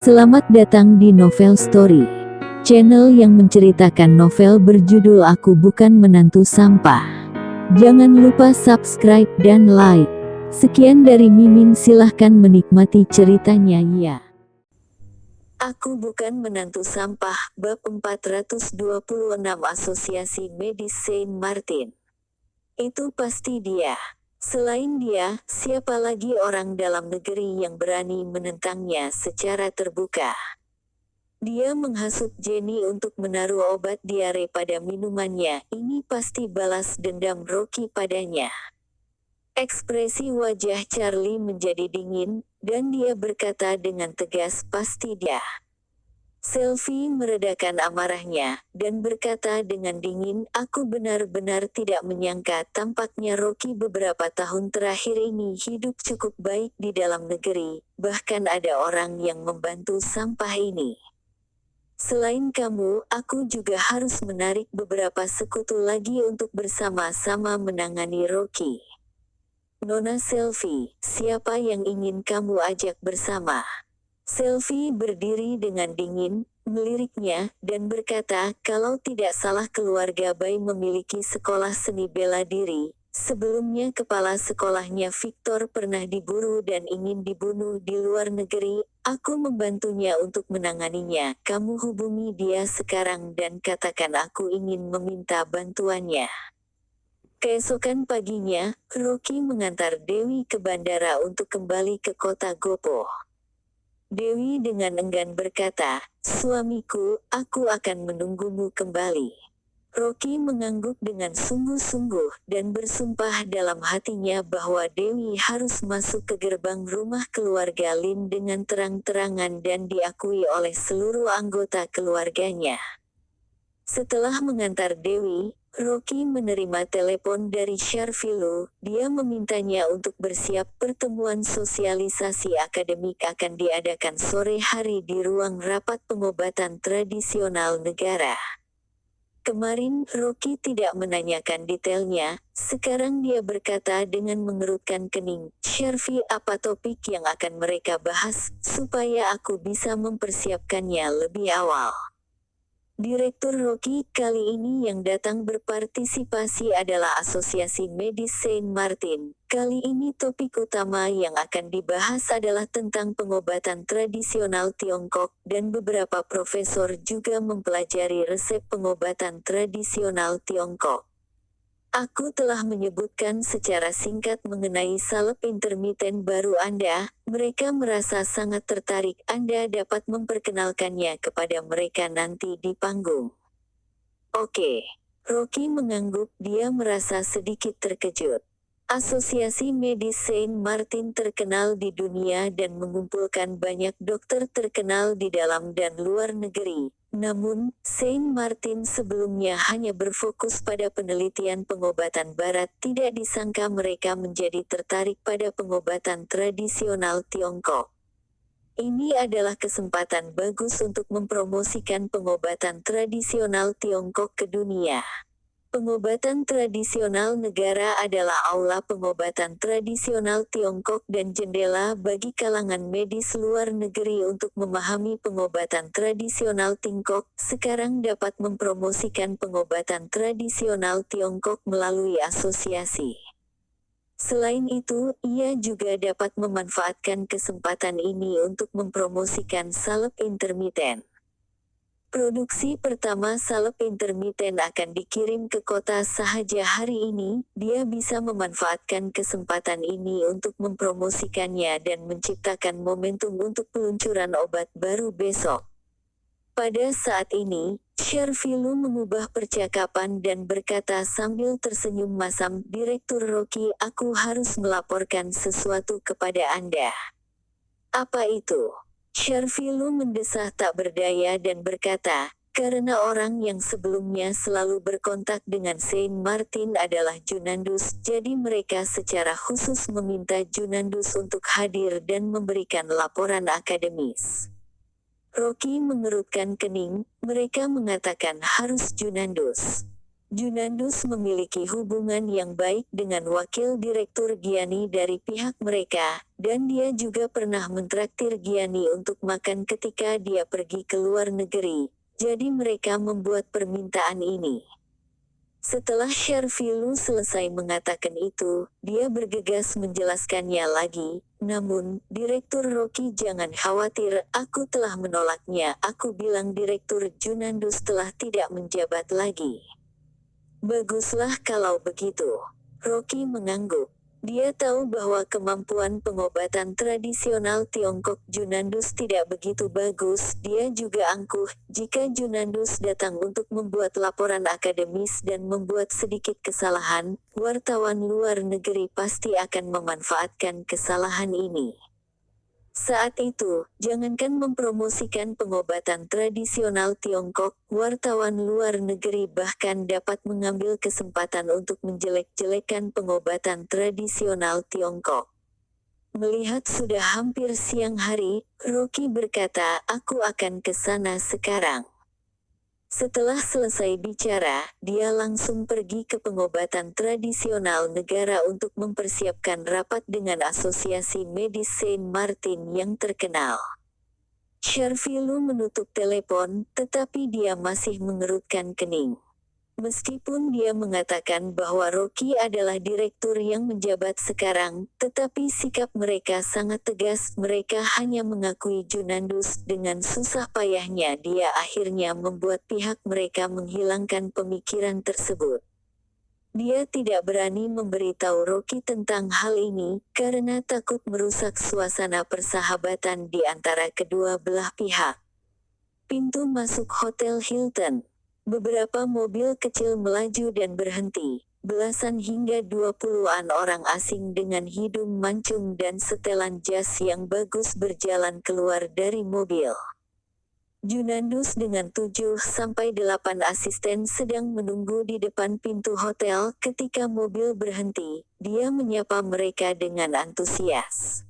Selamat datang di Novel Story, channel yang menceritakan novel berjudul Aku Bukan Menantu Sampah. Jangan lupa subscribe dan like. Sekian dari Mimin, silahkan menikmati ceritanya ya. Aku Bukan Menantu Sampah, Bab 426 Asosiasi Medis Saint Martin. Itu pasti dia. Selain dia, siapa lagi orang dalam negeri yang berani menentangnya secara terbuka? Dia menghasut Jenny untuk menaruh obat diare pada minumannya. Ini pasti balas dendam Rocky padanya. Ekspresi wajah Charlie menjadi dingin, dan dia berkata dengan tegas, pasti dia. Selvi meredakan amarahnya, dan berkata dengan dingin, aku benar-benar tidak menyangka tampaknya Rocky beberapa tahun terakhir ini hidup cukup baik di dalam negeri, bahkan ada orang yang membantu sampah ini. Selain kamu, aku juga harus menarik beberapa sekutu lagi untuk bersama-sama menangani Rocky. Nona Selvi, siapa yang ingin kamu ajak bersama? Selvi berdiri dengan dingin, meliriknya, dan berkata, kalau tidak salah keluarga Bai memiliki sekolah seni bela diri. Sebelumnya kepala sekolahnya Victor pernah diburu dan ingin dibunuh di luar negeri. Aku membantunya untuk menanganinya. Kamu hubungi dia sekarang dan katakan aku ingin meminta bantuannya. Keesokan paginya, Rocky mengantar Dewi ke bandara untuk kembali ke kota Gopo. Dewi dengan enggan berkata, suamiku, aku akan menunggumu kembali. Rocky mengangguk dengan sungguh-sungguh, dan bersumpah dalam hatinya bahwa Dewi harus masuk ke gerbang rumah keluarga Lin dengan terang-terangan dan diakui oleh seluruh anggota keluarganya. Setelah mengantar Dewi, Rocky menerima telepon dari Sharfilu. Dia memintanya untuk bersiap. Pertemuan sosialisasi akademik akan diadakan sore hari di ruang rapat pengobatan tradisional negara. Kemarin Rocky tidak menanyakan detailnya, sekarang dia berkata dengan mengerutkan kening, Sharfi, apa topik yang akan mereka bahas, supaya aku bisa mempersiapkannya lebih awal. Direktur Rocky, kali ini yang datang berpartisipasi adalah Asosiasi Medis Saint Martin. Kali ini topik utama yang akan dibahas adalah tentang pengobatan tradisional Tiongkok, dan beberapa profesor juga mempelajari resep pengobatan tradisional Tiongkok. Aku telah menyebutkan secara singkat mengenai salep intermiten baru Anda. Mereka merasa sangat tertarik. Anda dapat memperkenalkannya kepada mereka nanti di panggung. Oke. Rocky mengangguk, dia merasa sedikit terkejut. Asosiasi Medis Saint Martin terkenal di dunia dan mengumpulkan banyak dokter terkenal di dalam dan luar negeri. Namun, Saint Martin sebelumnya hanya berfokus pada penelitian pengobatan barat. Tidak disangka mereka menjadi tertarik pada pengobatan tradisional Tiongkok. Ini adalah kesempatan bagus untuk mempromosikan pengobatan tradisional Tiongkok ke dunia. Pengobatan tradisional negara adalah aula pengobatan tradisional Tiongkok dan jendela bagi kalangan medis luar negeri untuk memahami pengobatan tradisional Tiongkok. Sekarang dapat mempromosikan pengobatan tradisional Tiongkok melalui asosiasi. Selain itu, ia juga dapat memanfaatkan kesempatan ini untuk mempromosikan salep intermiten. Produksi pertama salep intermiten akan dikirim ke kota Sahaja hari ini. Dia bisa memanfaatkan kesempatan ini untuk mempromosikannya dan menciptakan momentum untuk peluncuran obat baru besok. Pada saat ini, Sharfilu mengubah percakapan dan berkata sambil tersenyum masam, Direktur Rocky, aku harus melaporkan sesuatu kepada Anda. Apa itu? Sharfilu mendesah tak berdaya dan berkata, karena orang yang sebelumnya selalu berkontak dengan Saint Martin adalah Junandus, jadi mereka secara khusus meminta Junandus untuk hadir dan memberikan laporan akademis. Rocky mengerutkan kening, mereka mengatakan harus Junandus. Junandus memiliki hubungan yang baik dengan wakil direktur Giani dari pihak mereka, dan dia juga pernah mentraktir Giani untuk makan ketika dia pergi ke luar negeri, jadi mereka membuat permintaan ini. Setelah Sharfilu selesai mengatakan itu, dia bergegas menjelaskannya lagi, namun, Direktur Rocky jangan khawatir, aku telah menolaknya, aku bilang Direktur Junandus telah tidak menjabat lagi. Baguslah kalau begitu. Rocky mengangguk. Dia tahu bahwa kemampuan pengobatan tradisional Tiongkok Junandus tidak begitu bagus. Dia juga angkuh, jika Junandus datang untuk membuat laporan akademis dan membuat sedikit kesalahan, wartawan luar negeri pasti akan memanfaatkan kesalahan ini. Saat itu, jangankan mempromosikan pengobatan tradisional Tiongkok, wartawan luar negeri bahkan dapat mengambil kesempatan untuk menjelek-jelekan pengobatan tradisional Tiongkok. Melihat sudah hampir siang hari, Rocky berkata, aku akan ke sana sekarang. Setelah selesai bicara, dia langsung pergi ke pengobatan tradisional negara untuk mempersiapkan rapat dengan Asosiasi Medis Saint Martin yang terkenal. Sharfilu menutup telepon, tetapi dia masih mengerutkan kening. Meskipun dia mengatakan bahwa Rocky adalah direktur yang menjabat sekarang, tetapi sikap mereka sangat tegas. Mereka hanya mengakui Junandus. Dengan susah payahnya dia akhirnya membuat pihak mereka menghilangkan pemikiran tersebut. Dia tidak berani memberitahu Rocky tentang hal ini, karena takut merusak suasana persahabatan di antara kedua belah pihak. Pintu masuk Hotel Hilton. Beberapa mobil kecil melaju dan berhenti. Belasan hingga 20-an orang asing dengan hidung mancung dan setelan jas yang bagus berjalan keluar dari mobil. Junandus dengan 7-8 asisten sedang menunggu di depan pintu hotel. Ketika mobil berhenti, dia menyapa mereka dengan antusias.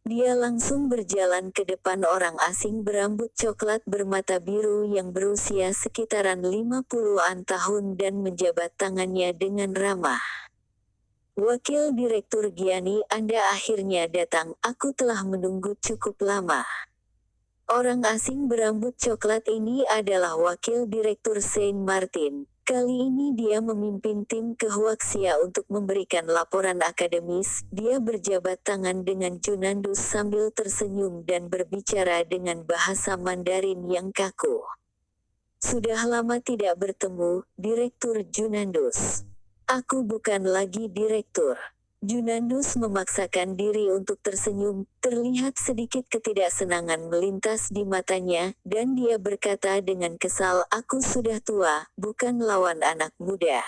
Dia langsung berjalan ke depan orang asing berambut coklat bermata biru yang berusia sekitaran 50-an tahun dan menjabat tangannya dengan ramah. Wakil Direktur Giani, Anda akhirnya datang, aku telah menunggu cukup lama. Orang asing berambut coklat ini adalah Wakil Direktur Saint Martin. Kali ini dia memimpin tim ke Huaxia untuk memberikan laporan akademis. Dia berjabat tangan dengan Junandus sambil tersenyum dan berbicara dengan bahasa Mandarin yang kaku. Sudah lama tidak bertemu, Direktur Junandus. Aku bukan lagi direktur. Junandus memaksakan diri untuk tersenyum, terlihat sedikit ketidaksenangan melintas di matanya, dan dia berkata dengan kesal, aku sudah tua, bukan lawan anak muda.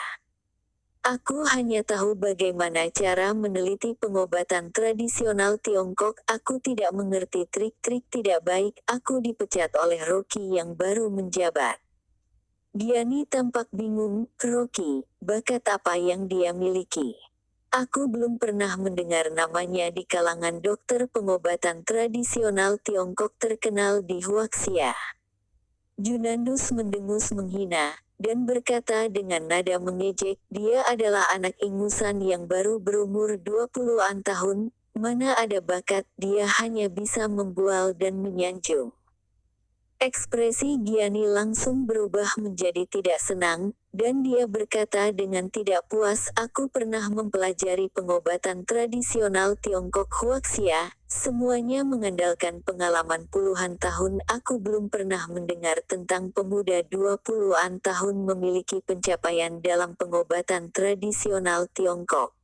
Aku hanya tahu bagaimana cara meneliti pengobatan tradisional Tiongkok, aku tidak mengerti trik-trik tidak baik, aku dipecat oleh Rocky yang baru menjabat. Giani tampak bingung, Rocky, bakat apa yang dia miliki? Aku belum pernah mendengar namanya di kalangan dokter pengobatan tradisional Tiongkok terkenal di Huaxia. Junandus mendengus menghina, dan berkata dengan nada mengejek, dia adalah anak ingusan yang baru berumur 20-an tahun, mana ada bakat, dia hanya bisa membual dan menyanjung. Ekspresi Giani langsung berubah menjadi tidak senang, dan dia berkata dengan tidak puas, aku pernah mempelajari pengobatan tradisional Tiongkok Huaxia, semuanya mengandalkan pengalaman puluhan tahun. Aku belum pernah mendengar tentang pemuda 20-an tahun memiliki pencapaian dalam pengobatan tradisional Tiongkok.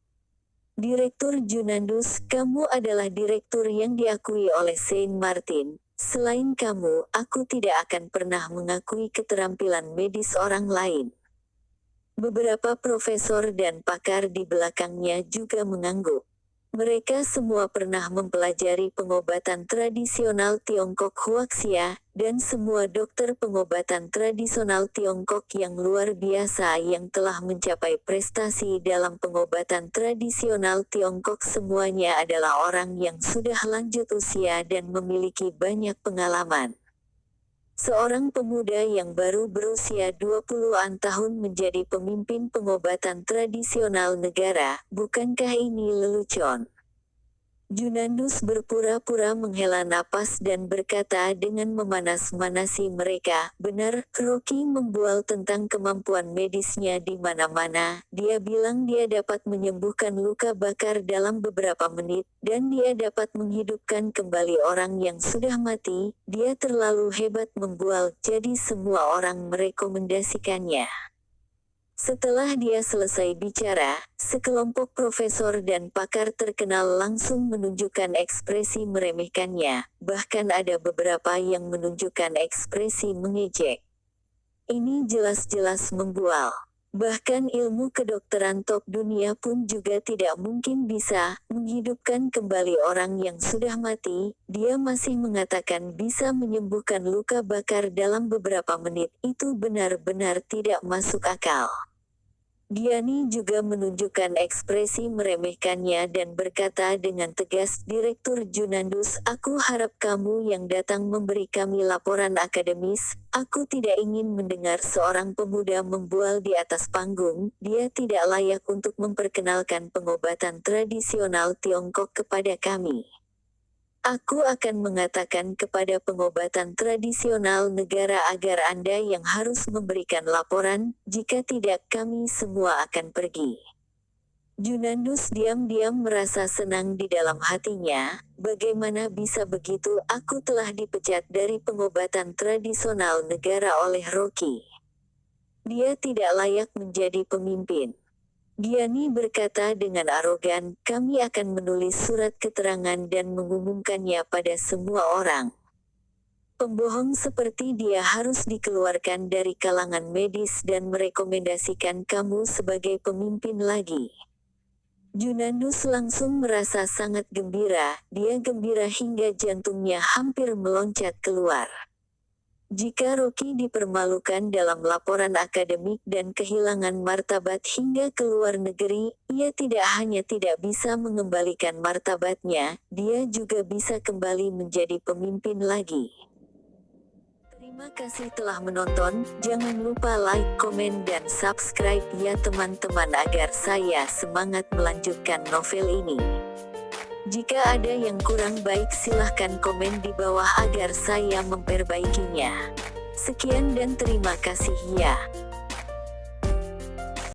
Direktur Junandus, kamu adalah direktur yang diakui oleh Saint Martin. Selain kamu, aku tidak akan pernah mengakui keterampilan medis orang lain. Beberapa profesor dan pakar di belakangnya juga mengangguk. Mereka semua pernah mempelajari pengobatan tradisional Tiongkok Huaxia, dan semua dokter pengobatan tradisional Tiongkok yang luar biasa yang telah mencapai prestasi dalam pengobatan tradisional Tiongkok semuanya adalah orang yang sudah lanjut usia dan memiliki banyak pengalaman. Seorang pemuda yang baru berusia 20-an tahun menjadi pemimpin pengobatan tradisional negara, bukankah ini lelucon? Junandus berpura-pura menghela napas dan berkata dengan memanas-manasi mereka, "Benar, Rocky membual tentang kemampuan medisnya di mana-mana. Dia bilang dia dapat menyembuhkan luka bakar dalam beberapa menit, dan dia dapat menghidupkan kembali orang yang sudah mati. Dia terlalu hebat membual, jadi semua orang merekomendasikannya." Setelah dia selesai bicara, sekelompok profesor dan pakar terkenal langsung menunjukkan ekspresi meremehkannya, bahkan ada beberapa yang menunjukkan ekspresi mengejek. Ini jelas-jelas membual. Bahkan ilmu kedokteran top dunia pun juga tidak mungkin bisa menghidupkan kembali orang yang sudah mati. Dia masih mengatakan bisa menyembuhkan luka bakar dalam beberapa menit. Itu benar-benar tidak masuk akal. Gianni juga menunjukkan ekspresi meremehkannya dan berkata dengan tegas, "Direktur Junandus, aku harap kamu yang datang memberi kami laporan akademis. Aku tidak ingin mendengar seorang pemuda membual di atas panggung. Dia tidak layak untuk memperkenalkan pengobatan tradisional Tiongkok kepada kami. Aku akan mengatakan kepada pengobatan tradisional negara agar Anda yang harus memberikan laporan, jika tidak kami semua akan pergi." Junandus diam-diam merasa senang di dalam hatinya. Bagaimana bisa begitu? Aku telah dipecat dari pengobatan tradisional negara oleh Rocky. Dia tidak layak menjadi pemimpin. Gianni berkata dengan arogan, "Kami akan menulis surat keterangan dan mengumumkannya pada semua orang. Pembohong seperti dia harus dikeluarkan dari kalangan medis dan merekomendasikan kamu sebagai pemimpin lagi." Junandus langsung merasa sangat gembira, dia gembira hingga jantungnya hampir meloncat keluar. Jika Rocky dipermalukan dalam laporan akademik dan kehilangan martabat hingga ke luar negeri, ia tidak hanya tidak bisa mengembalikan martabatnya, dia juga bisa kembali menjadi pemimpin lagi. Terima kasih telah menonton, jangan lupa like, komen dan subscribe ya teman-teman agar saya semangat melanjutkan novel ini. Jika ada yang kurang baik silahkan komen di bawah agar saya memperbaikinya. Sekian dan terima kasih ya.